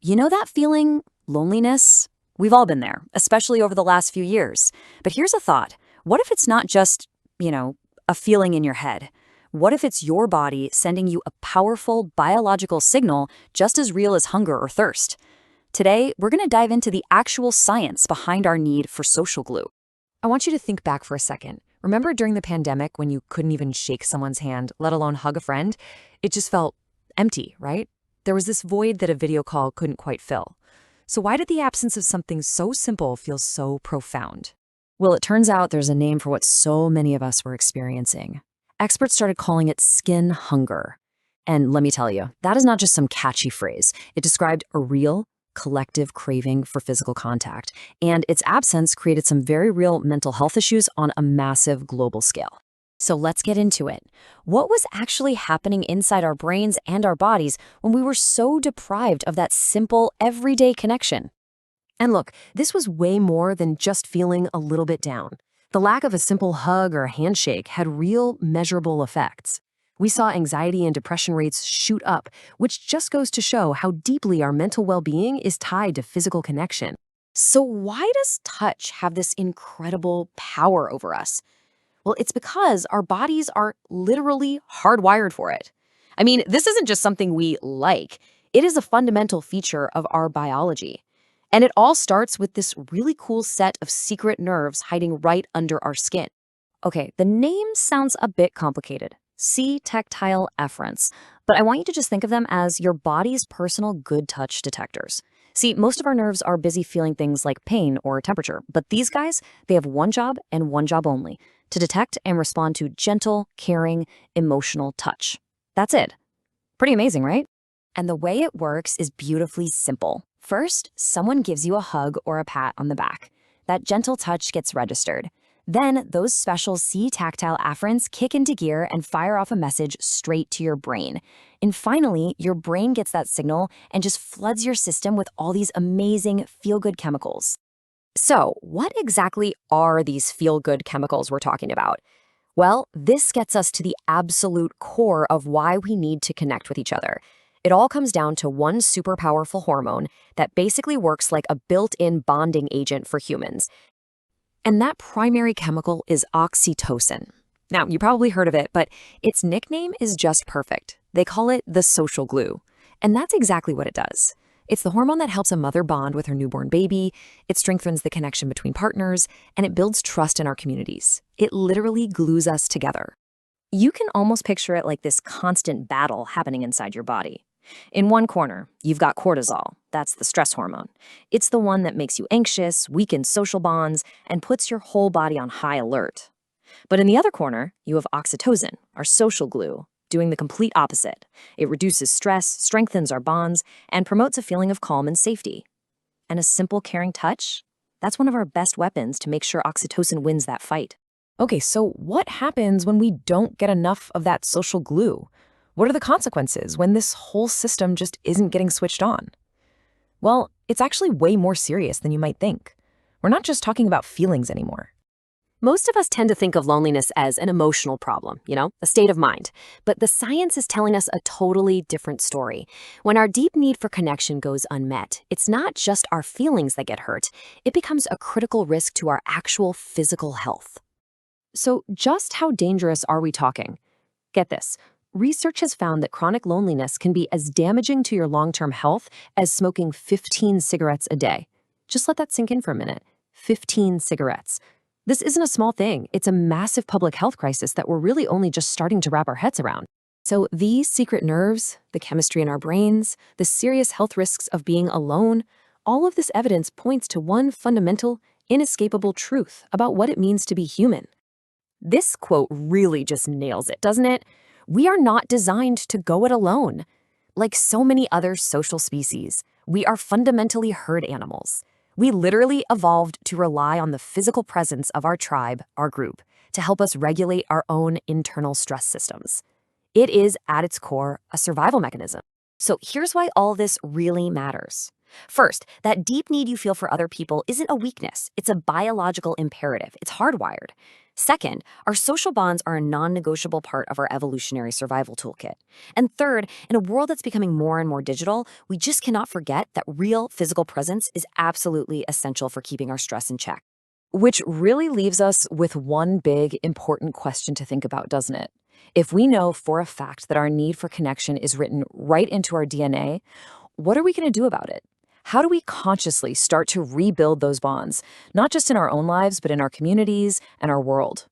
You know that feeling? Loneliness? We've all been there, especially over the last few years. But here's a thought. What if it's not just, a feeling in your head? What if it's your body sending you a powerful biological signal just as real as hunger or thirst? Today, we're going to dive into the actual science behind our need for social glue. I want you to think back for a second. Remember during the pandemic when you couldn't even shake someone's hand, let alone hug a friend? It just felt empty, right? There was this void that a video call couldn't quite fill. So why did the absence of something so simple feel so profound? Well, it turns out there's a name for what so many of us were experiencing. Experts started calling it skin hunger. And let me tell you, that is not just some catchy phrase. It described a real, collective craving for physical contact, and its absence created some very real mental health issues on a massive global scale. So let's get into it. What was actually happening inside our brains and our bodies when we were so deprived of that simple, everyday connection? And look, this was way more than just feeling a little bit down. The lack of a simple hug or handshake had real, measurable effects. We saw anxiety and depression rates shoot up, which just goes to show how deeply our mental well-being is tied to physical connection. So why does touch have this incredible power over us? Well, it's because our bodies are literally hardwired for it. I mean, this isn't just something we like. It is a fundamental feature of our biology. And it all starts with this really cool set of secret nerves hiding right under our skin. Okay, the name sounds a bit complicated. C-tactile efferents. But I want you to just think of them as your body's personal good touch detectors. See, most of our nerves are busy feeling things like pain or temperature, but these guys, they have one job and one job only: to detect and respond to gentle, caring, emotional touch. That's it. Pretty amazing, right? And the way it works is beautifully simple. First, someone gives you a hug or a pat on the back. That gentle touch gets registered. Then, those special C-tactile afferents kick into gear and fire off a message straight to your brain. And finally, your brain gets that signal and just floods your system with all these amazing feel-good chemicals. So, what exactly are these feel-good chemicals we're talking about? Well, this gets us to the absolute core of why we need to connect with each other. It all comes down to one super powerful hormone that basically works like a built-in bonding agent for humans. And that primary chemical is oxytocin. Now, you probably heard of it, but its nickname is just perfect. They call it the social glue. And that's exactly what it does. It's the hormone that helps a mother bond with her newborn baby, it strengthens the connection between partners, and it builds trust in our communities. It literally glues us together. You can almost picture it like this constant battle happening inside your body. In one corner, you've got cortisol. That's the stress hormone. It's the one that makes you anxious, weakens social bonds, and puts your whole body on high alert. But in the other corner, you have oxytocin, our social glue, doing the complete opposite. It reduces stress, strengthens our bonds, and promotes a feeling of calm and safety. And a simple, caring touch? That's one of our best weapons to make sure oxytocin wins that fight. Okay, so what happens when we don't get enough of that social glue? What are the consequences when this whole system just isn't getting switched on? Well, it's actually way more serious than you might think. We're not just talking about feelings anymore. Most of us tend to think of loneliness as an emotional problem, a state of mind. But the science is telling us a totally different story. When our deep need for connection goes unmet, it's not just our feelings that get hurt. It becomes a critical risk to our actual physical health. So just how dangerous are we talking? Get this. Research has found that chronic loneliness can be as damaging to your long-term health as smoking 15 cigarettes a day. Just let that sink in for a minute. 15 cigarettes. This isn't a small thing. It's a massive public health crisis that we're really only just starting to wrap our heads around. So these secret nerves, the chemistry in our brains, the serious health risks of being alone, all of this evidence points to one fundamental, inescapable truth about what it means to be human. This quote really just nails it, doesn't it? We are not designed to go it alone. Like so many other social species, we are fundamentally herd animals. We literally evolved to rely on the physical presence of our tribe, our group, to help us regulate our own internal stress systems. It is, at its core, a survival mechanism. So here's why all this really matters. First, that deep need you feel for other people isn't a weakness, it's a biological imperative. It's hardwired. Second, our social bonds are a non negotiable part of our evolutionary survival toolkit. And third, in a world that's becoming more and more digital, we just cannot forget that real physical presence is absolutely essential for keeping our stress in check. Which really leaves us with one big, important question to think about, doesn't it? If we know for a fact that our need for connection is written right into our DNA, what are we going to do about it? How do we consciously start to rebuild those bonds, not just in our own lives, but in our communities and our world?